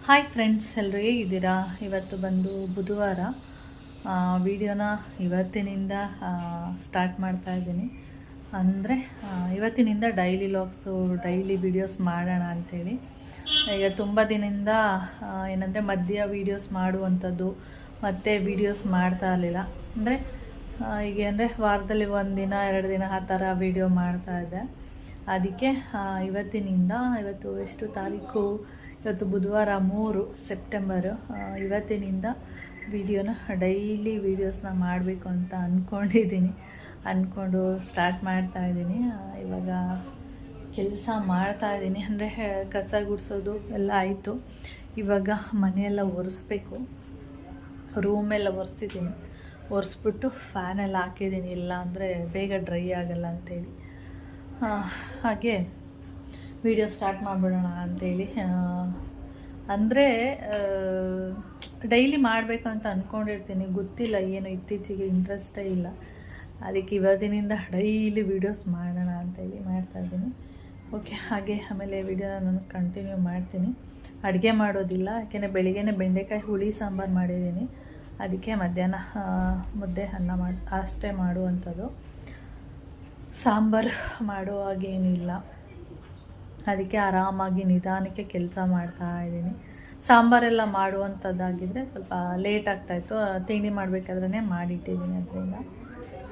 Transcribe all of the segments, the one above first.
Hi friends, ಎಲ್ಲರೂ ಹೇಗಿದ್ದೀರಾ? ಇವತ್ತು ಬಂದು ಬುಧವಾರ. ವಿಡಿಯೋನ ಇವತ್ತಿನಿಂದ ಸ್ಟಾರ್ಟ್ ಮಾಡ್ತಾ ಇದ್ದೀನಿ. ಅಂದರೆ ಇವತ್ತಿನಿಂದ ಡೈಲಿ ಲಾಗ್ಸು, ಡೈಲಿ ವೀಡಿಯೋಸ್ ಮಾಡೋಣ ಅಂಥೇಳಿ. ಈಗ ತುಂಬ ದಿನದಿಂದ ಏನಂದರೆ ಮಧ್ಯ ವೀಡಿಯೋಸ್ ಮಾಡುವಂಥದ್ದು ಮತ್ತು ವೀಡಿಯೋಸ್ ಮಾಡ್ತಾ ಇರಲಿಲ್ಲ. ಅಂದರೆ ಈಗ ಅಂದರೆ ವಾರದಲ್ಲಿ 1 ದಿನ 2 ದಿನ ಆ ಥರ ವೀಡಿಯೋ ಮಾಡ್ತಾಯಿದ್ದೆ. ಅದಕ್ಕೆ ಇವತ್ತಿನಿಂದ, ಇವತ್ತು ಎಷ್ಟು ತಾರೀಕು? ಇವತ್ತು ಬುಧವಾರ 3 ಸೆಪ್ಟೆಂಬರು. ಇವತ್ತಿನಿಂದ ಡೈಲಿ ವೀಡಿಯೋಸ್ನ ಮಾಡಬೇಕು ಅಂತ ಅಂದ್ಕೊಂಡು ಸ್ಟಾರ್ಟ್ ಮಾಡ್ತಾಯಿದ್ದೀನಿ. ಇವಾಗ ಕೆಲಸ ಮಾಡ್ತಾಯಿದ್ದೀನಿ. ಅಂದರೆ ಕಸ ಗುಡಿಸೋದು ಎಲ್ಲ ಆಯಿತು. ಇವಾಗ ಮನೆಯೆಲ್ಲ ಒರೆಸ್ಬೇಕು. ರೂಮೆಲ್ಲ ಒರೆಸ್ಬಿಟ್ಟು ಫ್ಯಾನೆಲ್ಲ ಹಾಕಿದ್ದೀನಿ, ಇಲ್ಲ ಅಂದರೆ ಬೇಗ ಡ್ರೈ ಆಗಲ್ಲ ಅಂಥೇಳಿ. ಹಾಗೆ ವಿಡಿಯೋ ಸ್ಟಾರ್ಟ್ ಮಾಡಿಬಿಡೋಣ ಅಂಥೇಳಿ. ಅಂದರೆ ಡೈಲಿ ಮಾಡಬೇಕು ಅಂತ ಅಂದ್ಕೊಂಡಿರ್ತೀನಿ, ಗೊತ್ತಿಲ್ಲ ಏನು ಇತ್ತೀಚೆಗೆ ಇಂಟ್ರೆಸ್ಟೇ ಇಲ್ಲ. ಅದಕ್ಕೆ ಇವತ್ತಿನಿಂದ ಡೈಲಿ ವೀಡಿಯೋಸ್ ಮಾಡೋಣ ಅಂಥೇಳಿ ಮಾಡ್ತಾಯಿದ್ದೀನಿ. ಓಕೆ, ಹಾಗೆ ಆಮೇಲೆ ವಿಡಿಯೋನ ನಾನು ಕಂಟಿನ್ಯೂ ಮಾಡ್ತೀನಿ. ಅಡುಗೆ ಮಾಡೋದಿಲ್ಲ, ಯಾಕೆಂದರೆ ಬೆಳಿಗ್ಗೆ ಬೆಂಡೆಕಾಯಿ ಹುಳಿ ಸಾಂಬಾರು ಮಾಡಿದ್ದೀನಿ. ಅದಕ್ಕೆ ಮಧ್ಯಾಹ್ನ ಮುದ್ದೆ ಅನ್ನ ಅಷ್ಟೇ ಮಾಡುವಂಥದ್ದು. ಸಾಂಬಾರು ಮಾಡೋ ಹಾಗೇನಿಲ್ಲ. ಅದಕ್ಕೆ ಆರಾಮಾಗಿ ನಿಧಾನಕ್ಕೆ ಕೆಲಸ ಮಾಡ್ತಾಯಿದ್ದೀನಿ. ಸಾಂಬಾರೆಲ್ಲ ಮಾಡುವಂಥದ್ದಾಗಿದ್ದರೆ ಸ್ವಲ್ಪ ಲೇಟ್ ಆಗ್ತಾಯಿತ್ತು. ತಿಂಡಿ ಮಾಡಬೇಕಾದ್ರೇ ಮಾಡಿಟ್ಟಿದ್ದೀನಿ ಅದರಿಂದ.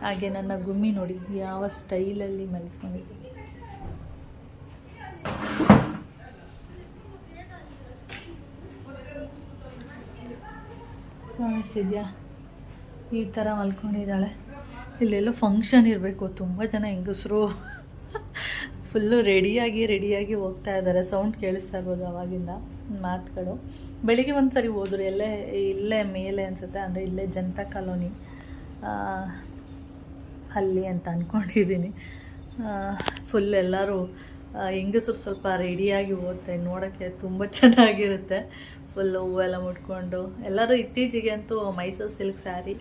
ಹಾಗೆ ನನ್ನ ಗುಮ್ಮಿ ನೋಡಿ ಯಾವ ಸ್ಟೈಲಲ್ಲಿ ಮಲ್ಕೊಂಡಿದ್ದೀನಿ. ಕಾಣಿಸಿದ್ಯಾ? ಈ ಥರ ಮಲ್ಕೊಂಡಿದ್ದಾಳೆ. ಇಲ್ಲೆಲ್ಲೋ ಫಂಕ್ಷನ್ ಇರಬೇಕು. ತುಂಬ ಜನ ಹೆಂಗಸರು ಫುಲ್ಲು ರೆಡಿಯಾಗಿ ಹೋಗ್ತಾ ಇದ್ದಾರೆ. ಸೌಂಡ್ ಕೇಳಿಸ್ತಾ ಇರ್ಬೋದು ಅವಾಗಿಂದ ಮಾತುಗಳು. ಬೆಳಿಗ್ಗೆ ಒಂದು ಸರಿ ಹೋದ್ರು, ಇಲ್ಲೇ ಮೇಲೆ ಅನಿಸುತ್ತೆ, ಅಂದರೆ ಇಲ್ಲೇ ಜನತಾ ಕಾಲೋನಿ ಅಲ್ಲಿ ಅಂತ ಅಂದ್ಕೊಂಡಿದ್ದೀನಿ. ಫುಲ್ ಎಲ್ಲರೂ ಹೆಂಗಸರು ಸ್ವಲ್ಪ ರೆಡಿಯಾಗಿ ಹೋದರೆ ನೋಡೋಕ್ಕೆ ತುಂಬ ಚೆನ್ನಾಗಿರುತ್ತೆ. ಫುಲ್ಲು ಹೂವೆಲ್ಲ ಮುಟ್ಕೊಂಡು ಎಲ್ಲರೂ. ಇತ್ತೀಚೆಗೆ ಅಂತೂ ಮೈಸೂರು ಸಿಲ್ಕ್ ಸ್ಯಾರಿ,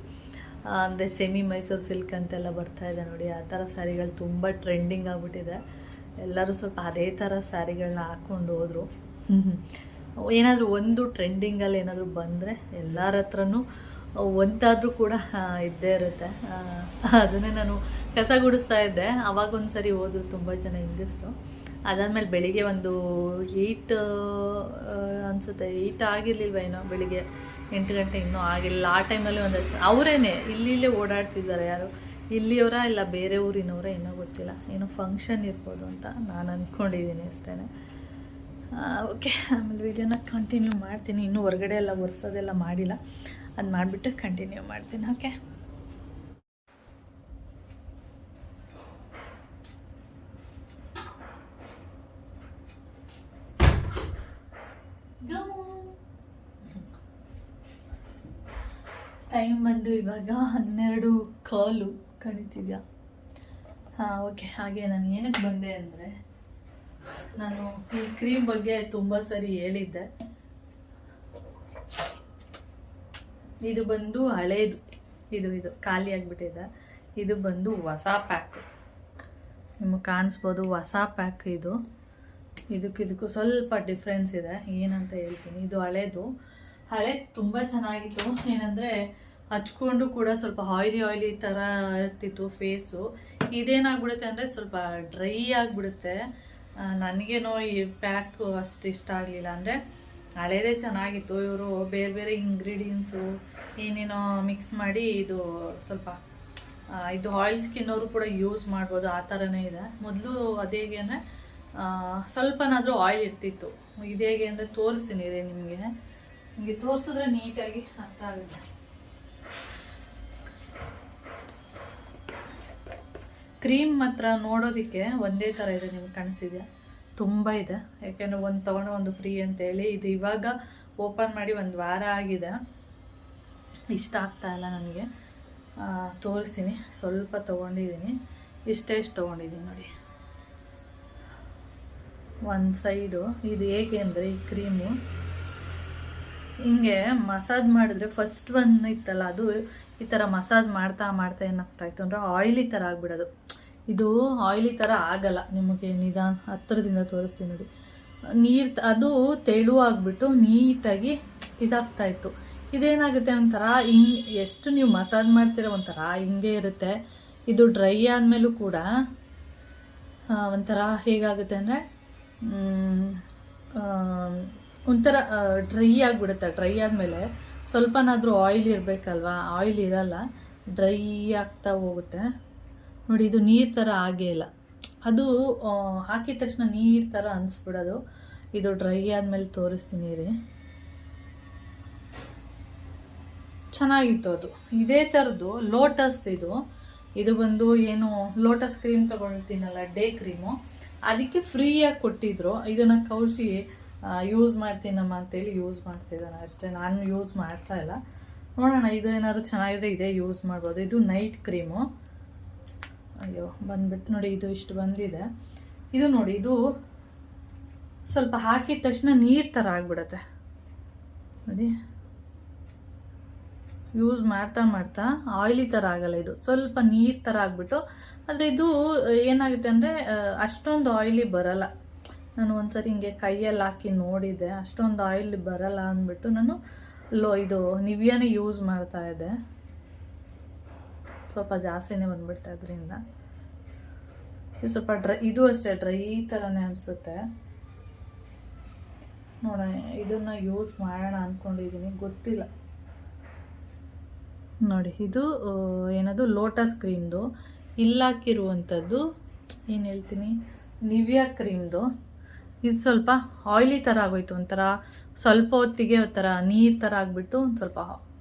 ಅಂದರೆ ಸೆಮಿ ಮೈಸೂರು ಸಿಲ್ಕ್ ಅಂತೆಲ್ಲ ಬರ್ತಾಯಿದೆ ನೋಡಿ. ಆ ಥರ ಸ್ಯಾರಿಗಳು ತುಂಬ ಟ್ರೆಂಡಿಂಗ್ ಆಗಿಬಿಟ್ಟಿದೆ. ಎಲ್ಲರೂ ಸ್ವಲ್ಪ ಅದೇ ಥರ ಸ್ಯಾರಿಗಳನ್ನ ಹಾಕ್ಕೊಂಡು ಹೋದರು. ಏನಾದರೂ ಒಂದು ಟ್ರೆಂಡಿಂಗಲ್ಲಿ ಏನಾದರೂ ಬಂದರೆ ಎಲ್ಲರ ಹತ್ರನೂ ಒಂದಾದರೂ ಕೂಡ ಇದ್ದೇ ಇರುತ್ತೆ. ಅದನ್ನೇ ನಾನು ಕಸ ಗುಡಿಸ್ತಾ ಇದ್ದೆ, ಅವಾಗೊಂದು ಸರಿ ಹೋದರು ತುಂಬ ಜನ ಹೆಂಗಸರು. ಅದಾದಮೇಲೆ ಬೆಳಿಗ್ಗೆ ಒಂದು 8 ಅನಿಸುತ್ತೆ, 8 ಆಗಿರಲಿಲ್ವೇನೋ, ಬೆಳಿಗ್ಗೆ 8 ಗಂಟೆ ಇನ್ನೂ ಆಗಿಲ್ಲ. ಆ ಟೈಮಲ್ಲಿ ಒಂದಷ್ಟು ಅವರೇನೆ ಇಲ್ಲೇ ಓಡಾಡ್ತಿದ್ದಾರೆ. ಯಾರು ಇಲ್ಲಿಯವರ ಇಲ್ಲ ಬೇರೆ ಊರಿನವರ ಏನೋ ಗೊತ್ತಿಲ್ಲ. ಏನೋ ಫಂಕ್ಷನ್ ಇರ್ಬೋದು ಅಂತ ನಾನು ಅಂದ್ಕೊಂಡಿದ್ದೀನಿ ಅಷ್ಟೇ. ಓಕೆ, ಆಮೇಲೆ ವೀಡಿಯೋನ ಕಂಟಿನ್ಯೂ ಮಾಡ್ತೀನಿ. ಇನ್ನೂ ಹೊರಗಡೆ ಎಲ್ಲ ಒರೆಸೋದೆಲ್ಲ ಮಾಡಿಲ್ಲ, ಅದು ಮಾಡಿಬಿಟ್ಟು ಕಂಟಿನ್ಯೂ ಮಾಡ್ತೀನಿ. ಓಕೆ, ಟೈಮ್ ಬಂದು ಇವಾಗ 12:15 ಕಾಣಿಸ್ತಿದ್ಯಾ? ಓಕೆ. ಹಾಗೆ ನಾನು ಏನಕ್ಕೆ ಬಂದೆ ಅಂದರೆ, ನಾನು ಈ ಕ್ರೀಮ್ ಬಗ್ಗೆ ತುಂಬ ಸರಿ ಹೇಳಿದ್ದೆ. ಇದು ಬಂದು ಹಳೇದು, ಇದು ಖಾಲಿ ಆಗಿಬಿಟ್ಟಿದೆ. ಇದು ಬಂದು ಹೊಸ ಪ್ಯಾಕ್, ನಿಮಗೆ ಕಾಣಿಸ್ಬೋದು. ಹೊಸ ಪ್ಯಾಕ್ ಇದಕ್ಕೂ ಸ್ವಲ್ಪ ಡಿಫ್ರೆನ್ಸ್ ಇದೆ. ಏನಂತ ಹೇಳ್ತೀನಿ. ಇದು ಹಳೇದು ತುಂಬ ಚೆನ್ನಾಗಿತ್ತು. ಏನಂದರೆ ಹಚ್ಕೊಂಡು ಕೂಡ ಸ್ವಲ್ಪ ಆಯಿಲಿ ಥರ ಇರ್ತಿತ್ತು ಫೇಸು. ಇದೇನಾಗ್ಬಿಡುತ್ತೆ ಅಂದರೆ ಸ್ವಲ್ಪ ಡ್ರೈ ಆಗಿಬಿಡುತ್ತೆ. ನನಗೇನೋ ಈ ಪ್ಯಾಕು ಅಷ್ಟು ಇಷ್ಟ ಆಗಲಿಲ್ಲ. ಅಂದರೆ ಹಳೇದೇ ಚೆನ್ನಾಗಿತ್ತು. ಇವರು ಬೇರೆ ಬೇರೆ ಇಂಗ್ರೀಡಿಯೆಂಟ್ಸು ಏನೇನೋ ಮಿಕ್ಸ್ ಮಾಡಿ ಇದು ಸ್ವಲ್ಪ ಇದು ಆಯಿಲ್ ಸ್ಕಿನ್ನವರು ಕೂಡ ಯೂಸ್ ಮಾಡ್ಬೋದು, ಆ ಥರನೇ ಇದೆ. ಮೊದಲು ಅದೇಗೆ ಅಂದರೆ ಸ್ವಲ್ಪನಾದರೂ ಆಯಿಲ್ ಇರ್ತಿತ್ತು. ಇದೇಗೆ ಅಂದರೆ ತೋರಿಸ್ತೀನಿ ಇದೆ ನಿಮಗೆ ತೋರಿಸಿದ್ರೆ ನೀಟಾಗಿ ಅರ್ಥ ಆಗುತ್ತೆ. ಕ್ರೀಮ್ ಮಾತ್ರ ನೋಡೋದಕ್ಕೆ ಒಂದೇ ಥರ ಇದೆ, ನಿಮ್ಗೆ ಕಾಣಿಸಿದೆಯಾ? ತುಂಬ ಇದೆ. ಯಾಕೆಂದರೆ ಒಂದು ತೊಗೊಂಡು ಒಂದು ಫ್ರೀ ಅಂತೇಳಿ. ಇದು ಇವಾಗ ಓಪನ್ ಮಾಡಿ 1 ವಾರ ಆಗಿದೆ. ಇಷ್ಟ ಆಗ್ತಾಯಿಲ್ಲ ನನಗೆ. ತೋರಿಸ್ತೀನಿ. ಸ್ವಲ್ಪ ತೊಗೊಂಡಿದ್ದೀನಿ, ಇಷ್ಟು ತೊಗೊಂಡಿದ್ದೀನಿ ನೋಡಿ. ಒಂದು ಸೈಡು ಇದು ಹೇಗೆ ಅಂದರೆ, ಈ ಕ್ರೀಮು ಹಿಂಗೆ ಮಸಾಜ್ ಮಾಡಿದ್ರೆ ಫಸ್ಟ್ ಒನ್ ಇತ್ತಲ್ಲ, ಅದು ಈ ಥರ ಮಸಾಜ್ ಮಾಡ್ತಾ ಏನಾಗ್ತಾಯಿತ್ತು ಅಂದರೆ ಆಯಿಲಿ ಥರ ಆಗಿಬಿಡೋದು. ಇದು ಆಯಿಲಿ ಥರ ಆಗಲ್ಲ. ನಿಮಗೆ ನಿಧಾನ ಹತ್ತಿರದಿಂದ ತೋರಿಸ್ತೀನಿ ನೋಡಿ. ಅದು ತೆಳುವಾಗ್ಬಿಟ್ಟು ನೀಟಾಗಿ ಇದಾಗ್ತಾಯಿತ್ತು. ಇದೇನಾಗುತ್ತೆ ಒಂಥರ ಹಿಂಗೆ ಎಷ್ಟು ನೀವು ಮಸಾಜ್ ಮಾಡ್ತೀರ ಒಂಥರ ಹಿಂಗೆ ಇರುತ್ತೆ. ಇದು ಡ್ರೈ ಆದಮೇಲೂ ಕೂಡ ಒಂಥರ ಹೇಗಾಗುತ್ತೆ ಅಂದರೆ ಒಂಥರ ಡ್ರೈ ಆಗಿಬಿಡುತ್ತೆ. ಡ್ರೈ ಆದಮೇಲೆ ಸ್ವಲ್ಪನಾದರೂ ಆಯಿಲ್ ಇರಬೇಕಲ್ವಾ, ಆಯಿಲ್ ಇರಲ್ಲ, ಡ್ರೈ ಆಗ್ತಾ ಹೋಗುತ್ತೆ. ನೋಡಿ ಇದು ನೀರು ಥರ ಆಗೇ ಇಲ್ಲ. ಅದು ಹಾಕಿದ ತಕ್ಷಣ ನೀರು ಥರ ಅನಿಸ್ಬಿಡೋದು. ಇದು ಡ್ರೈ ಆದಮೇಲೆ ತೋರಿಸ್ತೀನಿ ರೀ. ಚೆನ್ನಾಗಿತ್ತು ಅದು. ಇದೇ ಥರದ್ದು ಲೋಟಸ್ ಇದು ಬಂದು ಏನು ಲೋಟಸ್ ಕ್ರೀಮ್ ತೊಗೊಳ್ತೀನಲ್ಲ, ಡೇ ಕ್ರೀಮು, ಅದಕ್ಕೆ ಫ್ರೀಯಾಗಿ ಕೊಟ್ಟಿದ್ರು. ಇದನ್ನು ಕೌಶಿ ಯೂಸ್ ಮಾಡ್ತೀನಮ್ಮ ಅಂತೇಳಿ ಯೂಸ್ ಮಾಡ್ತಿದ್ದಾನೆ ಅಷ್ಟೇ. ನಾನು ಯೂಸ್ ಮಾಡ್ತಾ ಇಲ್ಲ. ನೋಡೋಣ, ಇದು ಏನಾದರೂ ಚೆನ್ನಾಗಿದ್ರೆ ಇದೇ ಯೂಸ್ ಮಾಡ್ಬೋದು. ಇದು ನೈಟ್ ಕ್ರೀಮು. ಅಯ್ಯೋ ಬಂದ್ಬಿಟ್ಟು ನೋಡಿ, ಇದು ಇಷ್ಟು ಬಂದಿದೆ. ಇದು ನೋಡಿ, ಇದು ಸ್ವಲ್ಪ ಹಾಕಿದ ತಕ್ಷಣ ನೀರು ಥರ ಆಗಿಬಿಡತ್ತೆ ನೋಡಿ. ಯೂಸ್ ಮಾಡ್ತಾ ಮಾಡ್ತಾ ಆಯಿಲಿ ಥರ ಆಗಲ್ಲ, ಇದು ಸ್ವಲ್ಪ ನೀರು ಥರ ಆಗಿಬಿಟ್ಟು. ಆದರೆ ಇದು ಏನಾಗುತ್ತೆ ಅಂದರೆ ಅಷ್ಟೊಂದು ಆಯಿಲಿ ಬರಲ್ಲ. ನಾನು ಒಂದ್ಸರಿ ಹಿಂಗೆ ಕೈಯಲ್ಲಿ ಹಾಕಿ ನೋಡಿದ್ದೆ, ಅಷ್ಟೊಂದು ಆಯಿಲ್ ಬರಲ್ಲ ಅಂದ್ಬಿಟ್ಟು ನಾನು ಇದು ನಿವಿಯಾನೇ ಯೂಸ್ ಮಾಡ್ತಾ ಇದ್ದೆ. ಸ್ವಲ್ಪ ಜಾಸ್ತಿನೇ ಬಂದ್ಬಿಡ್ತಾ ಇದರಿಂದ. ಇದು ಸ್ವಲ್ಪ ಇದು ಅಷ್ಟೇ ಡ್ರೈ ಥರನೇ ಅನಿಸುತ್ತೆ. ನೋಡೋಣ, ಇದನ್ನು ಯೂಸ್ ಮಾಡೋಣ ಅಂದ್ಕೊಂಡಿದ್ದೀನಿ, ಗೊತ್ತಿಲ್ಲ. ನೋಡಿ, ಇದು ಏನದು ಲೋಟಸ್ ಕ್ರೀಮ್ದು. ಇಲ್ಲಾಕಿರುವಂಥದ್ದು ಏನು ಹೇಳ್ತೀನಿ, ನಿವಿಯಾ ಕ್ರೀಮ್ದು. ಇದು ಸ್ವಲ್ಪ ಆಯಿಲಿ ಥರ ಆಗೋಯ್ತು. ಒಂಥರ ಸ್ವಲ್ಪ ಹೊತ್ತಿಗೆ ಒಂಥರ ನೀರು ಥರ ಆಗಿಬಿಟ್ಟು ಒಂದು ಸ್ವಲ್ಪ,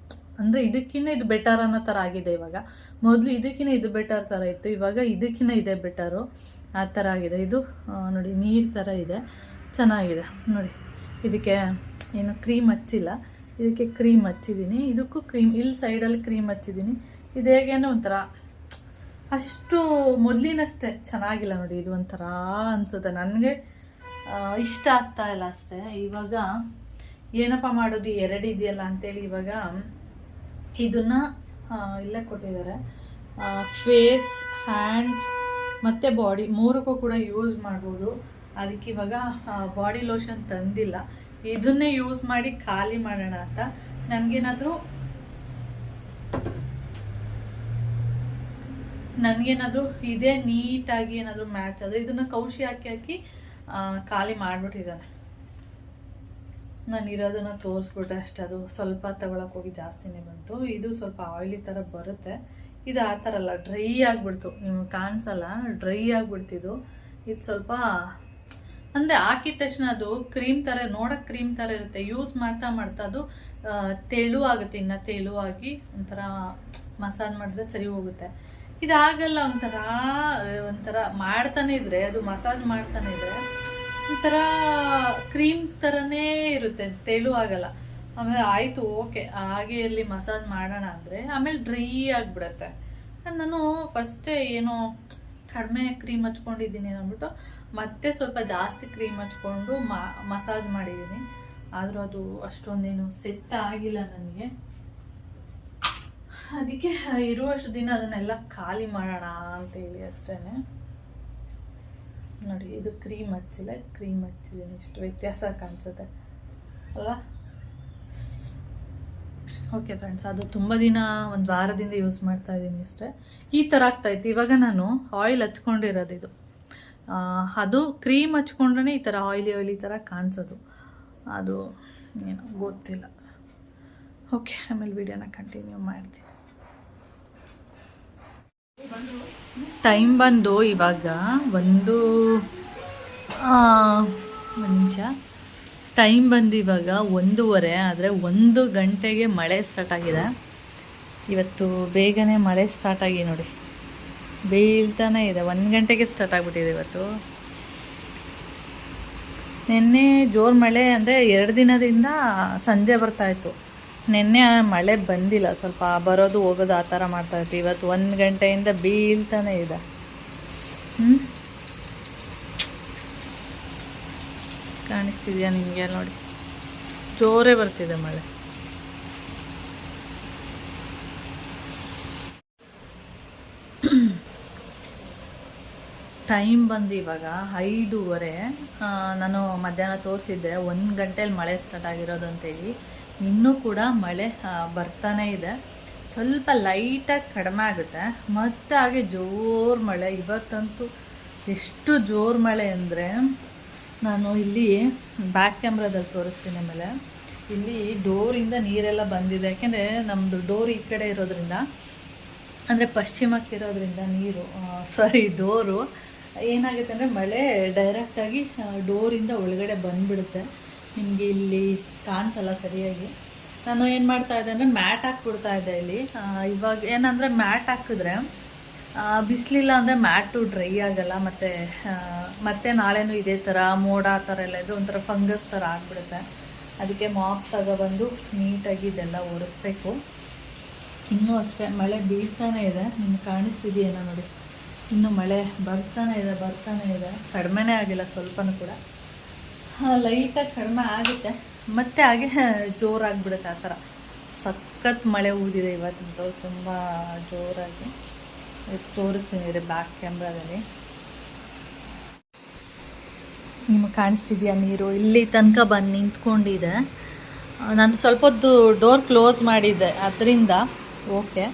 ಅಂದರೆ ಇದಕ್ಕಿಂತ ಇದು ಬೆಟರ್ ಅನ್ನೋ ಥರ ಆಗಿದೆ ಇವಾಗ. ಮೊದಲು ಇದಕ್ಕಿಂತ ಇದು ಬೆಟರ್ ಥರ ಇತ್ತು, ಇವಾಗ ಇದಕ್ಕಿಂತ ಇದೆ ಬೆಟರು, ಆ ಥರ ಆಗಿದೆ. ಇದು ನೋಡಿ ನೀರು ಥರ ಇದೆ, ಚೆನ್ನಾಗಿದೆ ನೋಡಿ. ಇದಕ್ಕೆ ಏನು ಕ್ರೀಮ್ ಹಚ್ಚಿಲ್ಲ, ಇದಕ್ಕೆ ಕ್ರೀಮ್ ಹಚ್ಚಿದ್ದೀನಿ. ಇದಕ್ಕೂ ಕ್ರೀಮ್, ಇಲ್ಲಿ ಸೈಡಲ್ಲಿ ಕ್ರೀಮ್ ಹಚ್ಚಿದ್ದೀನಿ. ಇದು ಹೇಗೇನೋ ಒಂಥರ ಅಷ್ಟು ಮೊದಲಿನಷ್ಟೇ ಚೆನ್ನಾಗಿಲ್ಲ ನೋಡಿ. ಇದು ಒಂಥರ ಅನಿಸುತ್ತೆ ನನಗೆ, ಇಷ್ಟ ಆಗ್ತಾ ಇಲ್ಲ ಅಷ್ಟೇ. ಇವಾಗ ಏನಪ್ಪ ಮಾಡೋದು, ಎರಡು ಇದೆಯಲ್ಲ ಅಂತೇಳಿ ಇವಾಗ ಇದನ್ನು ಇಲ್ಲೇ ಕೊಟ್ಟಿದ್ದಾರೆ. ಫೇಸ್, ಹ್ಯಾಂಡ್ಸ್ ಮತ್ತು ಬಾಡಿ ಮೂರಕ್ಕೂ ಕೂಡ ಯೂಸ್ ಮಾಡ್ಬೋದು. ಅದಕ್ಕೆ ಇವಾಗ ಬಾಡಿ ಲೋಷನ್ ತಂದಿಲ್ಲ, ಇದನ್ನೇ ಯೂಸ್ ಮಾಡಿ ಖಾಲಿ ಮಾಡೋಣ ಅಂತ. ನನಗೇನಾದರೂ ಇದೇ ನೀಟಾಗಿ ಏನಾದರೂ ಮ್ಯಾಚ್ ಆದರೆ ಇದನ್ನು ಕೌಶಿ ಹಾಕಿ ಖಾಲಿ ಮಾಡಿಬಿಟ್ಟಿದ್ದಾನೆ. ನಾನು ಇರೋದನ್ನು ತೋರಿಸ್ಬಿಟ್ಟೆ ಅಷ್ಟೇ. ಅದು ಸ್ವಲ್ಪ ತಗೊಳಕ್ಕೆ ಹೋಗಿ ಜಾಸ್ತಿನೇ ಬಂತು. ಇದು ಸ್ವಲ್ಪ ಆಯಿಲಿ ಥರ ಬರುತ್ತೆ. ಇದು ಆ ಥರ ಅಲ್ಲ, ಡ್ರೈ ಆಗಿಬಿಡ್ತು. ನಿಮ್ಗೆ ಕಾಣಿಸಲ್ಲ, ಡ್ರೈ ಆಗಿಬಿಡ್ತಿದ್ದು. ಇದು ಸ್ವಲ್ಪ ಅಂದರೆ ಹಾಕಿದ ತಕ್ಷಣ ಅದು ಕ್ರೀಮ್ ಥರ, ನೋಡೋಕ್ಕೆ ಕ್ರೀಮ್ ಥರ ಇರುತ್ತೆ. ಯೂಸ್ ಮಾಡ್ತಾ ಮಾಡ್ತಾ ಅದು ತೆಳು ಆಗುತ್ತೆ, ಇನ್ನು ತೆಳುವಾಗಿ ಒಂಥರ ಮಸಾಜ್ ಮಾಡಿದ್ರೆ ಸರಿ ಹೋಗುತ್ತೆ. ಇದಾಗಲ್ಲ, ಒಂಥರ ಮಾಡ್ತಾನೆ ಇದ್ರೆ, ಅದು ಮಸಾಜ್ ಮಾಡ್ತಾನೆ ಇದ್ರೆ ಒಂಥರ ಕ್ರೀಮ್ ಥರನೇ ಇರುತ್ತೆ, ತೆಳು ಆಗಲ್ಲ. ಆಮೇಲೆ ಆಯಿತು ಓಕೆ ಹಾಗೆ ಇಲ್ಲಿ ಮಸಾಜ್ ಮಾಡೋಣ ಅಂದರೆ ಆಮೇಲೆ ಡ್ರೈ ಆಗಿಬಿಡತ್ತೆ. ನಾನು ಫಸ್ಟೇ ಏನೋ ಕಡಿಮೆ ಕ್ರೀಮ್ ಹಚ್ಕೊಂಡಿದ್ದೀನಿ ಅಂದ್ಬಿಟ್ಟು ಮತ್ತೆ ಸ್ವಲ್ಪ ಜಾಸ್ತಿ ಕ್ರೀಮ್ ಹಚ್ಕೊಂಡು ಮಸಾಜ್ ಮಾಡಿದ್ದೀನಿ. ಆದರೂ ಅದು ಅಷ್ಟೊಂದೇನು ಸೆಟ್ ಆಗಿಲ್ಲ ನನಗೆ. ಅದಕ್ಕೆ ಇರುವಷ್ಟು ದಿನ ಅದನ್ನೆಲ್ಲ ಖಾಲಿ ಮಾಡೋಣ ಅಂತೇಳಿ ಅಷ್ಟೇ. ನೋಡಿ, ಇದು ಕ್ರೀಮ್ ಹಚ್ಚಿಲ್ಲ, ಕ್ರೀಮ್ ಹಚ್ಚಿದ್ದೀನಿ. ಇಷ್ಟು ವ್ಯತ್ಯಾಸ ಕಾಣಿಸುತ್ತೆ ಅಲ್ವಾ? ಓಕೆ ಫ್ರೆಂಡ್ಸ್, ಅದು ತುಂಬ ದಿನ, ಒಂದು ವಾರದಿಂದ ಯೂಸ್ ಮಾಡ್ತಾ ಇದ್ದೀನಿ ಅಷ್ಟೇ. ಈ ಥರ ಆಗ್ತಾಯಿತ್ತು. ಇವಾಗ ನಾನು ಆಯಿಲ್ ಹಚ್ಕೊಂಡಿರೋದು ಇದು, ಅದು ಕ್ರೀಮ್ ಹಚ್ಕೊಂಡ್ರೆ ಈ ಥರ ಆಯಿಲಿ ಥರ ಕಾಣಿಸೋದು. ಅದು ಏನೋ ಗೊತ್ತಿಲ್ಲ. ಓಕೆ, ಆಮೇಲೆ ವಿಡಿಯೋನ ಕಂಟಿನ್ಯೂ ಮಾಡ್ತೀನಿ. ಟೈಮ್ ಬಂದು ಇವಾಗ ಒಂದು ನಿಮಿಷ, ಟೈಮ್ ಬಂದು ಇವಾಗ 1:30. ಆದರೆ 1 ಗಂಟೆಗೆ ಮಳೆ ಸ್ಟಾರ್ಟ್ ಆಗಿದೆ. ಇವತ್ತು ಬೇಗನೆ ಮಳೆ ಸ್ಟಾರ್ಟ್ ಆಗಿ ನೋಡಿ, ಬೀಳ್ತಾನೆ ಇದೆ. 1 ಗಂಟೆಗೆ ಸ್ಟಾರ್ಟ್ ಆಗಿಬಿಟ್ಟಿದೆ ಇವತ್ತು. ನಿನ್ನೆ ಜೋರು ಮಳೆ, ಅಂದರೆ 2 ದಿನದಿಂದ ಸಂಜೆ ಬರ್ತಾಯಿತ್ತು. ನಿನ್ನೆ ಮಳೆ ಬಂದಿಲ್ಲ, ಸ್ವಲ್ಪ ಬರೋದು ಹೋಗೋದು ಆ ಥರ ಮಾಡ್ತಾಯಿತ್ತು. ಇವತ್ತು 1 ಗಂಟೆಯಿಂದ ಬೀಳ್ತಾನೆ ಇದೆ. ಕಾಣಿಸ್ತಿದೆಯಾ ನಿಮಗೆ? ನೋಡಿ, ಜೋರೇ ಬರ್ತಿದೆ ಮಳೆ. ಟೈಮ್ ಬಂದು ಇವಾಗ 5:30. ನಾನು ಮಧ್ಯಾಹ್ನ ತೋರಿಸಿದ್ದೆ 1 ಗಂಟೆಯಲ್ಲಿ ಮಳೆ ಸ್ಟಾರ್ಟ್ ಆಗಿರೋದು ಅಂತೇಳಿ. ಇನ್ನೂ ಕೂಡ ಮಳೆ ಬರ್ತಾನೇ ಇದೆ. ಸ್ವಲ್ಪ ಲೈಟಾಗಿ ಕಡಿಮೆ ಆಗುತ್ತೆ, ಮತ್ತು ಹಾಗೆ ಜೋರು ಮಳೆ. ಇವತ್ತಂತೂ ಎಷ್ಟು ಜೋರು ಮಳೆ ಅಂದರೆ, ನಾನು ಇಲ್ಲಿ ಬ್ಯಾಕ್ ಕ್ಯಾಮ್ರಾದಲ್ಲಿ ತೋರಿಸ್ತೀನಿ. ಆಮೇಲೆ ಇಲ್ಲಿ ಡೋರಿಂದ ನೀರೆಲ್ಲ ಬಂದಿದೆ, ಯಾಕೆಂದರೆ ನಮ್ಮದು ಡೋರ್ ಈ ಕಡೆ ಇರೋದ್ರಿಂದ, ಅಂದರೆ ಪಶ್ಚಿಮಕ್ಕಿರೋದ್ರಿಂದ ನೀರು ಡೋರು ಏನಾಗುತ್ತೆ ಅಂದರೆ ಮಳೆ ಡೈರೆಕ್ಟಾಗಿ ಡೋರಿಂದ ಒಳಗಡೆ ಬಂದುಬಿಡುತ್ತೆ. ನಿಮಗೆ ಇಲ್ಲಿ ಕಾಣಿಸಲ್ಲ ಸರಿಯಾಗಿ. ನಾನು ಏನು ಮಾಡ್ತಾಯಿದ್ದೆ ಅಂದರೆ ಮ್ಯಾಟ್ ಹಾಕ್ಬಿಡ್ತಾ ಇದ್ದೆ ಇಲ್ಲಿ. ಇವಾಗ ಏನಂದರೆ ಮ್ಯಾಟ್ ಹಾಕಿದ್ರೆ ಬಿಸಿಲಿಲ್ಲ ಅಂದರೆ ಮ್ಯಾಟು ಡ್ರೈ ಆಗಲ್ಲ, ಮತ್ತು ನಾಳೆನೂ ಇದೇ ಥರ ಮೋಡ ಆ ಥರ ಎಲ್ಲ ಇದ್ದರೆ ಒಂಥರ ಫಂಗಸ್ ಥರ ಆಗಿಬಿಡುತ್ತೆ. ಅದಕ್ಕೆ ಮಾಪ್ ತಗೊಬಂದು ನೀಟಾಗಿ ಇದೆಲ್ಲ ಒರೆಸ್ಬೇಕು. ಇನ್ನೂ ಅಷ್ಟೇ ಮಳೆ ಬೀಳ್ತಾನೆ ಇದೆ, ನಿಮ್ಗೆ ಕಾಣಿಸ್ತಿದೆಯೇನೋ ನೋಡಿ. ಇನ್ನೂ ಮಳೆ ಬರ್ತಾನೆ ಇದೆ, ಕಡಿಮೆನೇ ಆಗಿಲ್ಲ ಸ್ವಲ್ಪನೂ ಕೂಡ. ಲೈಟಾಗಿ ಕಡಿಮೆ ಆಗುತ್ತೆ, ಮತ್ತೆ ಹಾಗೆ ಜೋರಾಗಿಬಿಡುತ್ತೆ. ಆ ಥರ ಸಖತ್ ಮಳೆ ಊದಿದೆ ಇವತ್ತಂತೂ, ತುಂಬ ಜೋರಾಗಿ. ತೋರಿಸ್ತೀನಿ ರೀ ಬ್ಯಾಕ್ ಕ್ಯಾಮ್ರಾದಲ್ಲಿ. ನಿಮಗೆ ಕಾಣಿಸ್ತಿದೆಯಾ ನೀರು ಇಲ್ಲಿ ತನಕ ಬಂದು ನಿಂತ್ಕೊಂಡಿದೆ. ನಾನು ಸ್ವಲ್ಪ ಹೊತ್ತು ಡೋರ್ ಕ್ಲೋಸ್ ಮಾಡಿದ್ದೆ, ಅದರಿಂದ ಓಕೆ.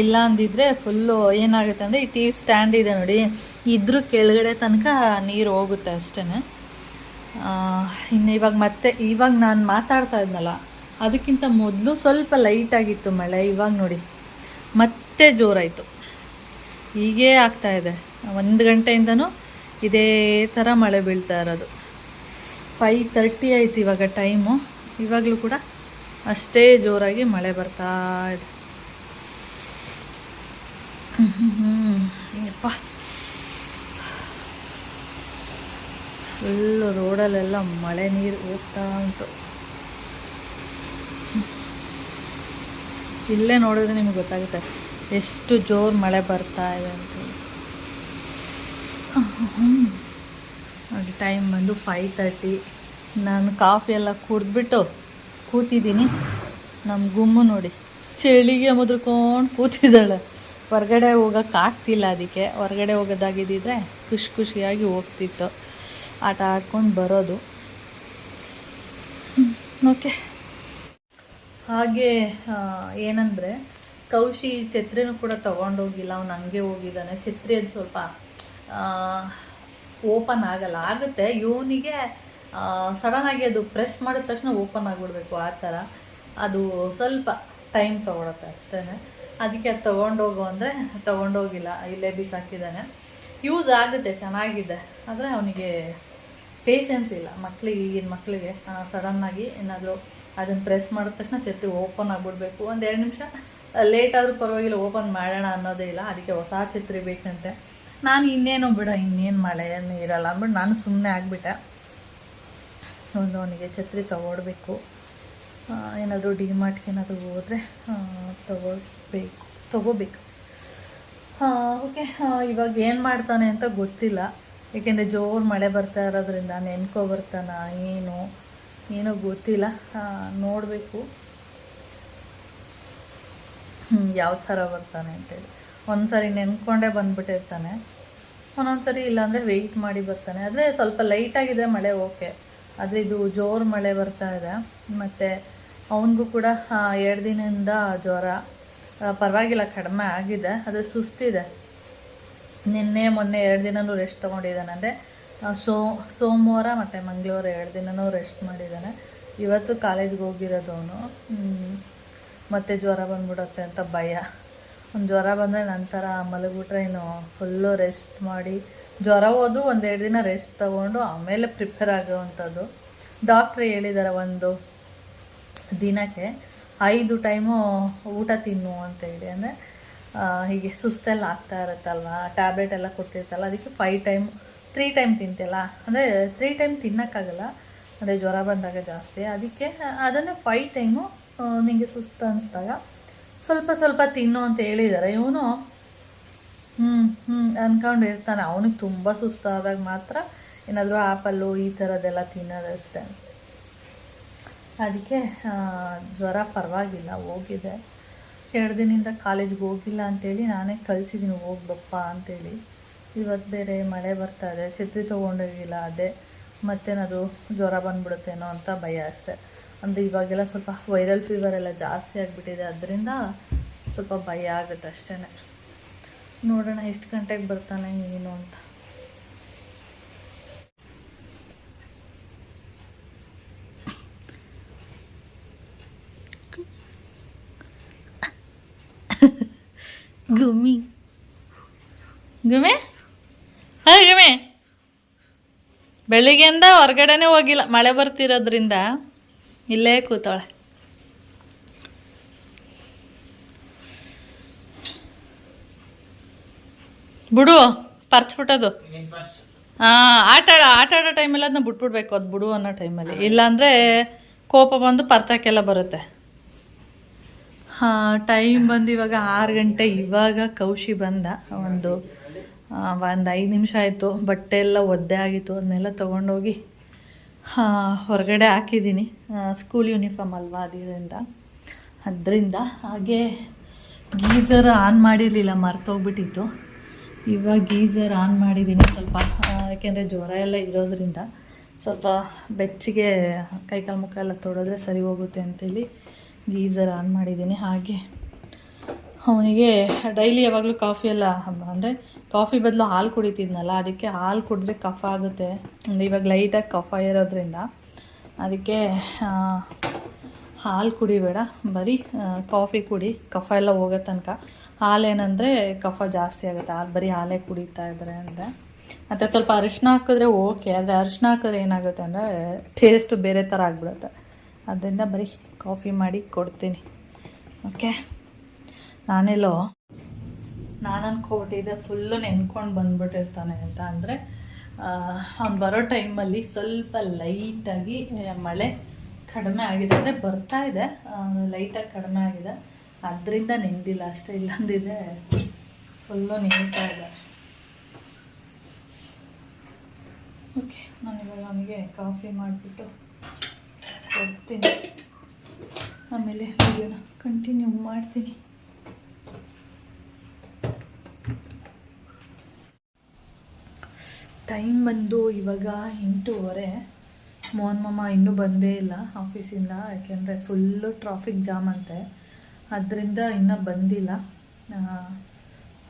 ಇಲ್ಲ ಅಂದಿದ್ರೆ ಫುಲ್ಲು ಏನಾಗುತ್ತೆ ಅಂದರೆ, ಈ ಟಿ ವಿ ಸ್ಟ್ಯಾಂಡ್ ಇದೆ ನೋಡಿ, ಇದ್ರ ಕೆಳಗಡೆ ತನಕ ನೀರು ಹೋಗುತ್ತೆ ಅಷ್ಟೇ. ಇನ್ನು ಇವಾಗ ನಾನು ಮಾತಾಡ್ತಾ ಇದ್ನಲ್ಲ, ಅದಕ್ಕಿಂತ ಮೊದಲು ಸ್ವಲ್ಪ ಲೈಟಾಗಿತ್ತು ಮಳೆ. ಇವಾಗ ನೋಡಿ ಮತ್ತೆ ಜೋರಾಯಿತು. ಹೀಗೇ ಆಗ್ತಾಯಿದೆ, 1 ಗಂಟೆಯಿಂದನೂ ಇದೇ ಥರ ಮಳೆ ಬೀಳ್ತಾ ಇರೋದು. 5:30 ಆಯಿತು ಇವಾಗ ಟೈಮು. ಇವಾಗಲೂ ಕೂಡ ಅಷ್ಟೇ ಜೋರಾಗಿ ಮಳೆ ಬರ್ತಾ ಇದೆ. ಯಪ್ಪ, ಫುಲ್ಲು ರೋಡಲ್ಲೆಲ್ಲ ಮಳೆ ನೀರು ಹೋಗ್ತಾ ಉಂಟು. ಇಲ್ಲೇ ನೋಡಿದ್ರೆ ನಿಮ್ಗೆ ಗೊತ್ತಾಗುತ್ತೆ ಎಷ್ಟು ಜೋರು ಮಳೆ ಬರ್ತಾ ಇದೆ ಅಂತೇಳಿ. ನೋಡಿ ಟೈಮ್ ಬಂದು 5:30. ನಾನು ಕಾಫಿ ಎಲ್ಲ ಕುಡಿದ್ಬಿಟ್ಟು ಕೂತಿದ್ದೀನಿ. ನಮ್ಮ ಗುಮ್ಮು ನೋಡಿ ಚಳಿಗೆ ಮುದ್ರಕೊಂಡು ಕೂತಿದ್ದಾಳೆ. ಹೊರಗಡೆ ಹೋಗೋಕ್ಕಾಗ್ತಿಲ್ಲ, ಅದಕ್ಕೆ ಹೊರಗಡೆ ಹೋಗೋದಾಗಿದ್ದಿದ್ರೆ ಖುಷಿಯಾಗಿ ಹೋಗ್ತಿತ್ತು, ಆಟ ಆಡ್ಕೊಂಡು ಬರೋದು. ಓಕೆ. ಹಾಗೆ ಏನಂದರೆ, ಕೌಶಿ ಛತ್ರಿನೂ ಕೂಡ ತೊಗೊಂಡೋಗಿಲ್ಲ, ಅವ್ನು ಹಂಗೆ ಹೋಗಿದ್ದಾನೆ. ಛತ್ರಿ ಅದು ಸ್ವಲ್ಪ ಓಪನ್ ಆಗಲ್ಲ, ಆಗುತ್ತೆ ಇವನಿಗೆ ಸಡನ್ನಾಗಿ. ಅದು ಪ್ರೆಸ್ ಮಾಡಿದ ತಕ್ಷಣ ಓಪನ್ ಆಗಿಬಿಡ್ಬೇಕು, ಆ ಥರ. ಅದು ಸ್ವಲ್ಪ ಟೈಮ್ ತೊಗೊಳತ್ತೆ ಅಷ್ಟೇ. ಅದಕ್ಕೆ ಅದು ತೊಗೊಂಡೋಗು ಅಂದರೆ ತೊಗೊಂಡೋಗಿಲ್ಲ, ಇಲ್ಲೇ ಬಿಸಾಕಿದ್ದಾನೆ. ಯೂಸ್ ಆಗುತ್ತೆ, ಚೆನ್ನಾಗಿದೆ, ಆದರೆ ಅವನಿಗೆ ಪೇಷನ್ಸ್ ಇಲ್ಲ. ಈಗಿನ ಮಕ್ಕಳಿಗೆ ಸಡನ್ನಾಗಿ ಏನಾದರೂ ಅದನ್ನು ಪ್ರೆಸ್ ಮಾಡಿದ ತಕ್ಷಣ ಛತ್ರಿ ಓಪನ್ ಆಗಿಬಿಡ್ಬೇಕು. 1-2 ನಿಮಿಷ ಲೇಟ್ ಆದರೂ ಪರವಾಗಿಲ್ಲ, ಓಪನ್ ಮಾಡೋಣ ಅನ್ನೋದೇ ಇಲ್ಲ. ಅದಕ್ಕೆ ಹೊಸ ಛತ್ರಿ ಬೇಕಂತೆ. ನಾನು ಇನ್ನೇನು ಮಳೆ ಇರಲ್ಲ ಅಂದ್ಬಿಟ್ಟು ನಾನು ಸುಮ್ಮನೆ ಆಗಿಬಿಟ್ಟೆ. ಅವನಿಗೆ ಛತ್ರಿ ತೊಗೊಡ್ಬೇಕು. ಏನಾದರೂ ಡಿಮಾರ್ಟ್ಗೆ ಏನಾದರೂ ಹೋದರೆ ತೊಗೋಬೇಕು. ಓಕೆ. ಇವಾಗ ಏನು ಮಾಡ್ತಾನೆ ಅಂತ ಗೊತ್ತಿಲ್ಲ, ಏಕೆಂದರೆ ಜೋರು ಮಳೆ ಬರ್ತಾ ಇರೋದ್ರಿಂದ ನೆನ್ಕೊಬರ್ತಾನ ಏನೋ ಗೊತ್ತಿಲ್ಲ. ನೋಡಬೇಕು ಯಾವ ಥರ ಬರ್ತಾನೆ ಅಂತೇಳಿ. ಒಂದ್ಸರಿ ನೆನ್ಕೊಂಡೇ ಬಂದುಬಿಟ್ಟಿರ್ತಾನೆ, ಒಂದೊಂದ್ಸರಿ ಇಲ್ಲಾಂದರೆ ವೆಯ್ಟ್ ಮಾಡಿ ಬರ್ತಾನೆ. ಆದರೆ ಸ್ವಲ್ಪ ಲೈಟಾಗಿದೆ ಮಳೆ, ಓಕೆ. ಆದರೆ ಇದು ಜೋರು ಮಳೆ ಬರ್ತಾ ಇದೆ. ಮತ್ತು ಅವನಿಗೂ ಕೂಡ 2 ದಿನದಿಂದ ಜ್ವರ. ಪರವಾಗಿಲ್ಲ, ಕಡಿಮೆ ಆಗಿದೆ, ಆದರೆ ಸುಸ್ತಿದೆ. ಮೊನ್ನೆ 2 ದಿನವೂ ರೆಸ್ಟ್ ತೊಗೊಂಡಿದ್ದಾನೆ. ಅಂದರೆ ಸೋಮವಾರ ಮತ್ತು ಮಂಗಳವಾರ 2 ದಿನವೂ ರೆಸ್ಟ್ ಮಾಡಿದ್ದಾನೆ. ಇವತ್ತು ಕಾಲೇಜ್ಗೆ ಹೋಗಿರೋದು ಅವನು. ಮತ್ತು ಜ್ವರ ಬಂದ್ಬಿಡುತ್ತೆ ಅಂತ ಭಯ. ಒಂದು ಜ್ವರ ಬಂದರೆ ನಂತರ ಮಲಗಿಬಿಟ್ರೆ ಇನ್ನು ಫುಲ್ಲು ರೆಸ್ಟ್ ಮಾಡಿ, ಜ್ವರ ಹೋದ್ರು 1-2 ದಿನ ರೆಸ್ಟ್ ತೊಗೊಂಡು ಆಮೇಲೆ ಪ್ರಿಪೇರ್ ಆಗೋವಂಥದ್ದು. ಡಾಕ್ಟ್ರ್ ಹೇಳಿದ್ದಾರೆ, ಒಂದು ದಿನಕ್ಕೆ 5 ಟೈಮು ಊಟ ತಿನ್ನು ಅಂತೇಳಿ. ಅಂದರೆ ಹೀಗೆ ಸುಸ್ತೆಲ್ಲ ಆಗ್ತಾ ಇರುತ್ತಲ್ವ, ಟ್ಯಾಬ್ಲೆಟ್ ಎಲ್ಲ ಕೊಟ್ಟಿರ್ತಲ್ಲ, ಅದಕ್ಕೆ 3 ಟೈಮ್ ತಿಂತಿಲ್ಲ. ಅಂದರೆ 3 ಟೈಮ್ ತಿನ್ನೋಕ್ಕಾಗಲ್ಲ, ಅಂದರೆ ಜ್ವರ ಬಂದಾಗ ಜಾಸ್ತಿ. ಅದಕ್ಕೆ ಅದನ್ನೇ 5 ಟೈಮು ನಿಮಗೆ ಸುಸ್ತು ಅನ್ನಿಸ್ದಾಗ ಸ್ವಲ್ಪ ತಿನ್ನು ಅಂತ ಹೇಳಿದ್ದಾರೆ. ಇವನು ಅಂದ್ಕೊಂಡಿರ್ತಾನೆ. ಅವನಿಗೆ ತುಂಬ ಸುಸ್ತಾದಾಗ ಮಾತ್ರ ಏನಾದರೂ ಆ್ಯಪಲ್ಲು ಈ ಥರದ್ದೆಲ್ಲ ತಿನ್ನೋದಷ್ಟೇ. ಅದಕ್ಕೆ ಜ್ವರ ಪರವಾಗಿಲ್ಲ, ಹೋಗಿದೆ. 2 ದಿನದಿಂದ ಕಾಲೇಜ್ಗೆ ಹೋಗಿಲ್ಲ ಅಂಥೇಳಿ ನಾನೇ ಕಳಿಸಿದ್ದೀನಿ, ಹೋಗ್ಬಪ್ಪ ಅಂಥೇಳಿ. ಇವತ್ತು ಬೇರೆ ಮಳೆ ಬರ್ತಾ ಇದೆ, ಛತ್ರಿ ತೊಗೊಂಡೋಗಿಲ್ಲ, ಅದೇ ಮತ್ತೇನದು ಜ್ವರ ಬಂದ್ಬಿಡುತ್ತೇನೋ ಅಂತ ಭಯ ಅಷ್ಟೆ. ಅಂದರೆ ಇವಾಗೆಲ್ಲ ಸ್ವಲ್ಪ ವೈರಲ್ ಫೀವರ್ ಎಲ್ಲ ಜಾಸ್ತಿ ಆಗಿಬಿಟ್ಟಿದೆ, ಅದರಿಂದ ಸ್ವಲ್ಪ ಭಯ ಆಗುತ್ತೆ ಅಷ್ಟೇ. ನೋಡೋಣ ಎಷ್ಟು ಗಂಟೆಗೆ ಬರ್ತಾನೆ ಏನು ಅಂತ. ಗುಮ್ಮಿ ಗುಮೆ ಗುಮೆ ಬೆಳಿಗ್ಗೆಯಿಂದ ಹೊರಗಡೆನೇ ಹೋಗಿಲ್ಲ, ಮಳೆ ಬರ್ತಿರೋದ್ರಿಂದ ಇಲ್ಲೇ ಕೂತಾಳೆ. ಬಿಡು ಪರ್ಚ್ಬಿಟ್ಟದು. ಆಟ ಆಡೋ ಟೈಮಲ್ಲಿ ಅದನ್ನ ಬಿಟ್ಬಿಡ್ಬೇಕು, ಅದು ಬಿಡು ಅನ್ನೋ ಟೈಮಲ್ಲಿ, ಇಲ್ಲಾಂದರೆ ಕೋಪ ಬಂದು ಪರ್ಚಕ್ಕೆಲ್ಲ ಬರುತ್ತೆ. ಟೈಮ್ ಬಂದು ಇವಾಗ 6 ಗಂಟೆ. ಇವಾಗ ಕೌಶಿ ಬಂದ, ಒಂದು 5 ನಿಮಿಷ ಆಯಿತು. ಬಟ್ಟೆ ಎಲ್ಲ ಒದ್ದೆ ಆಗಿತ್ತು, ಅದನ್ನೆಲ್ಲ ತೊಗೊಂಡೋಗಿ ಹೊರಗಡೆ ಹಾಕಿದ್ದೀನಿ. ಸ್ಕೂಲ್ ಯೂನಿಫಾರ್ಮ್ ಅಲ್ವಾ, ಅದರಿಂದ ಹಾಗೆ ಗೀಝರ್ ಆನ್ ಮಾಡಿರಲಿಲ್ಲ, ಮರ್ತೋಗ್ಬಿಟ್ಟಿತ್ತು. ಇವಾಗ ಗೀಝರ್ ಆನ್ ಮಾಡಿದ್ದೀನಿ ಸ್ವಲ್ಪ, ಯಾಕೆಂದರೆ ಜ್ವರ ಎಲ್ಲ ಇರೋದ್ರಿಂದ ಸ್ವಲ್ಪ ಬೆಚ್ಚಗೆ ಕೈಕಾಲು ಮುಖ ಎಲ್ಲ ತೊಳೆದ್ರೆ ಸರಿ ಹೋಗುತ್ತೆ ಅಂತೇಳಿ ಗೀಝರ್ ಆನ್ ಮಾಡಿದ್ದೀನಿ. ಹಾಗೆ ಅವನಿಗೆ ಡೈಲಿ ಯಾವಾಗಲೂ ಕಾಫಿ ಎಲ್ಲ, ಅಂದರೆ ಕಾಫಿ ಬದಲು ಹಾಲು ಕುಡಿತಿದ್ನಲ್ಲ, ಅದಕ್ಕೆ ಹಾಲು ಕುಡಿದ್ರೆ ಕಫ ಆಗುತ್ತೆ. ಅಂದರೆ ಇವಾಗ ಲೈಟಾಗಿ ಕಫ ಇರೋದ್ರಿಂದ ಅದಕ್ಕೆ ಹಾಲು ಕುಡಿಬೇಡ, ಬರೀ ಕಾಫಿ ಕುಡಿ, ಕಫ ಎಲ್ಲ ಹೋಗೋ ತನಕ. ಹಾಲೇನಂದರೆ ಕಫ ಜಾಸ್ತಿ ಆಗುತ್ತೆ, ಬರೀ ಹಾಲೇ ಕುಡಿತಾ ಇದ್ದಾರೆ ಅಂದರೆ. ಮತ್ತು ಸ್ವಲ್ಪ ಅರಿಶಿನ ಹಾಕಿದ್ರೆ ಓಕೆ, ಆದರೆ ಅರಿಶಿನ ಹಾಕಿದ್ರೆ ಏನಾಗುತ್ತೆ ಅಂದರೆ ಟೇಸ್ಟು ಬೇರೆ ಥರ ಆಗಿಬಿಡುತ್ತೆ. ಅದರಿಂದ ಬರೀ ಕಾಫಿ ಮಾಡಿ ಕೊಡ್ತೀನಿ. ಓಕೆ, ನಾನು ಅನ್ಕೊಬಿಟ್ಟಿದ್ದೆ ಫುಲ್ಲು ನೆನ್ಕೊಂಡು ಬಂದ್ಬಿಟ್ಟಿರ್ತಾನೆ ಅಂತ. ಅಂದರೆ ಅವ್ನು ಬರೋ ಟೈಮಲ್ಲಿ ಸ್ವಲ್ಪ ಲೈಟಾಗಿ ಮಳೆ ಕಡಿಮೆ ಆಗಿದೆ, ಅಂದರೆ ಬರ್ತಾ ಇದೆ, ಲೈಟಾಗಿ ಕಡಿಮೆ ಆಗಿದೆ, ಅದರಿಂದ ನೆಂದಿಲ್ಲ ಅಷ್ಟೇ. ಇಲ್ಲಂದಿದೆ ಫುಲ್ಲು ನೆನ್ತಾ ಇದೆ. ಓಕೆ, ನಾನಿವಾಗ ಅವನಿಗೆ ಕಾಫಿ ಮಾಡಿಬಿಟ್ಟು ಕೊಡ್ತೀನಿ, ಆಮೇಲೆ ವಿಡಿಯೋನ ಕಂಟಿನ್ಯೂ ಮಾಡ್ತೀನಿ. ಟೈಮ್ ಬಂದು ಇವಾಗ 8:15. ಮೋಹನ್ ಮಾಮ ಇನ್ನೂ ಬಂದೇ ಇಲ್ಲ ಆಫೀಸಿಂದ, ಯಾಕೆಂದರೆ ಫುಲ್ಲು ಟ್ರಾಫಿಕ್ ಜಾಮ್ ಅಂತೆ, ಅದರಿಂದ ಇನ್ನೂ ಬಂದಿಲ್ಲ.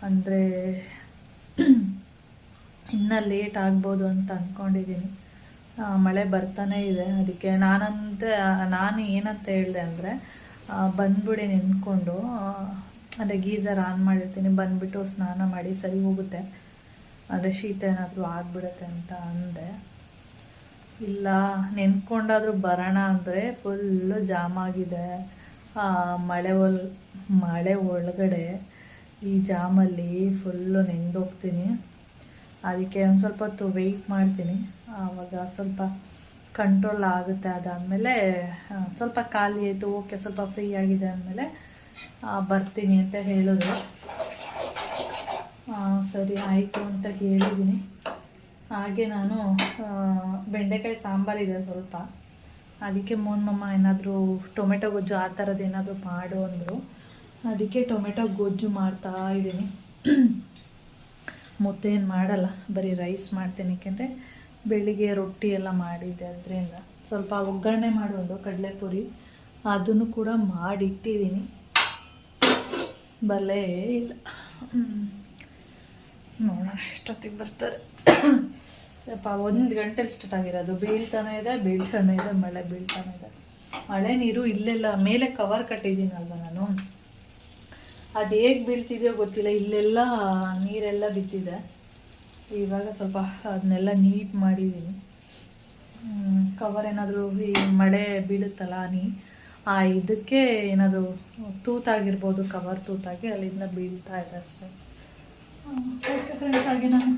ಅಂದರೆ ಇನ್ನೂ ಲೇಟ್ ಆಗ್ಬೋದು ಅಂತ ಅಂದ್ಕೊಂಡಿದ್ದೀನಿ. ಮಳೆ ಬರ್ತಾನೇ ಇದೆ, ಅದಕ್ಕೆ ನಾನು ಏನಂತ ಹೇಳಿದೆ ಅಂದರೆ ಬಂದ್ಬಿಡಿ ನೆನ್ಕೊಂಡು, ಅಂದರೆ ಗೀಝರ್ ಆನ್ ಮಾಡಿರ್ತೀನಿ, ಬಂದುಬಿಟ್ಟು ಸ್ನಾನ ಮಾಡಿ ಸರಿ ಹೋಗುತ್ತೆ, ಅಂದರೆ ಶೀತ ಏನಾದರೂ ಆಗಿಬಿಡುತ್ತೆ ಅಂತ ಅಂದೆ. ಇಲ್ಲ ನೆನ್ಕೊಂಡಾದರೂ ಬರೋಣ ಅಂದರೆ ಫುಲ್ಲು ಜಾಮ್ ಆಗಿದೆ, ಮಳೆ ಒಳಗಡೆ ಈ ಜಾಮಲ್ಲಿ ಫುಲ್ಲು ನೆಂದೋಗ್ತೀನಿ. ಅದಕ್ಕೆ ಒಂದು ಸ್ವಲ್ಪ ಹೊತ್ತು ವೆಯ್ಟ್ ಮಾಡ್ತೀನಿ, ಆವಾಗ ಸ್ವಲ್ಪ ಕಂಟ್ರೋಲ್ ಆಗುತ್ತೆ. ಅದಾದಮೇಲೆ ಸ್ವಲ್ಪ ಖಾಲಿ ಆಯಿತು, ಓಕೆ ಸ್ವಲ್ಪ ಫ್ರೀ ಆಗಿದೆ ಅಂದಮೇಲೆ ಬರ್ತೀನಿ ಅಂತ ಹೇಳಿದ್ರು. ಸರಿ ಆಯಿತು ಅಂತ ಹೇಳಿದ್ದೀನಿ. ಹಾಗೆ ನಾನು ಬೆಂಡೆಕಾಯಿ ಸಾಂಬಾರಿದೆ ಸ್ವಲ್ಪ, ಅದಕ್ಕೆ ಮೋಹನ್ ಮಾಮ ಏನಾದರೂ ಟೊಮೆಟೊ ಗೊಜ್ಜು ಆ ಥರದ್ದು ಏನಾದರೂ ಮಾಡು ಅಂದರು, ಅದಕ್ಕೆ ಟೊಮೆಟೊ ಗೊಜ್ಜು ಮಾಡ್ತಾ ಇದ್ದೀನಿ. ಮುದ್ದೇನು ಮಾಡಲ್ಲ, ಬರೀ ರೈಸ್ ಮಾಡ್ತೀನಿ, ಏಕೆಂದರೆ ಬೆಳಿಗ್ಗೆ ರೊಟ್ಟಿ ಎಲ್ಲ ಮಾಡಿದ್ದೆ, ಅದರಿಂದ ಸ್ವಲ್ಪ ಒಗ್ಗರಣೆ ಮಾಡೋದು ಕಡಲೆಪುರಿ ಅದನ್ನು ಕೂಡ ಮಾಡಿಟ್ಟಿದ್ದೀನಿ. ಬರಲೇ ಇಲ್ಲ, ನೋಡೋಣ ಎಷ್ಟೊತ್ತಿಗೆ ಬರ್ತಾರೆ. ಸ್ವಲ್ಪ 1 ಗಂಟೆಲಿ ಸ್ಟಾರ್ಟ್ ಆಗಿರೋದು, ಬೀಳ್ತಾನೆ ಇದೆ, ಮಳೆ ಬೀಳ್ತಾನೆ ಇದೆ. ಮಳೆ ನೀರು ಇಲ್ಲೆಲ್ಲ ಮೇಲೆ ಕವರ್ ಕಟ್ಟಿದ್ದೀನಲ್ವ ನಾನು, ಅದು ಹೇಗೆ ಬೀಳ್ತಿದೆಯೋ ಗೊತ್ತಿಲ್ಲ, ಇಲ್ಲೆಲ್ಲ ನೀರೆಲ್ಲ ಬಿದ್ದಿದೆ. ಇವಾಗ ಸ್ವಲ್ಪ ಅದನ್ನೆಲ್ಲ ನೀಟ್ ಮಾಡಿದ್ದೀನಿ. ಕವರ್ ಏನಾದರೂ ಈ ಮಳೆ ಬೀಳುತ್ತಲ್ಲ ಇದಕ್ಕೆ ಏನಾದರೂ ತೂತಾಗಿರ್ಬೋದು, ಕವರ್ ತೂತಾಗಿ ಅಲ್ಲಿಂದ ಬೀಳ್ತಾ ಇದೆ ಅಷ್ಟೇ. ಓಕೆ ಫ್ರೆಂಡ್ಸ್, ಹಾಗೆ ನಾನು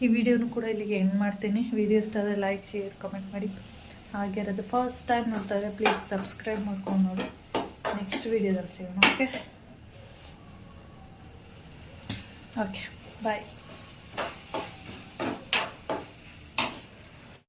ಈ ವಿಡಿಯೋನು ಕೂಡ ಇಲ್ಲಿಗೆ ಎಂಡ್ ಮಾಡ್ತೀನಿ. ವಿಡಿಯೋ ಇಷ್ಟ ಆದರೆ ಲೈಕ್, ಶೇರ್, ಕಮೆಂಟ್ ಮಾಡಿ. ಹಾಗೆ ಅದು ಫಸ್ಟ್ ಟೈಮ್ ನೋಡ್ತಾ ಇದ್ದರೆ ಪ್ಲೀಸ್ ಸಬ್ಸ್ಕ್ರೈಬ್ ಮಾಡ್ಕೊಂಡು ನೋಡಿ. ನೆಕ್ಸ್ಟ್ ವಿಡಿಯೋದಲ್ಲಿ ಸಿಗೋಣ. ಓಕೆ, ಬಾಯ್.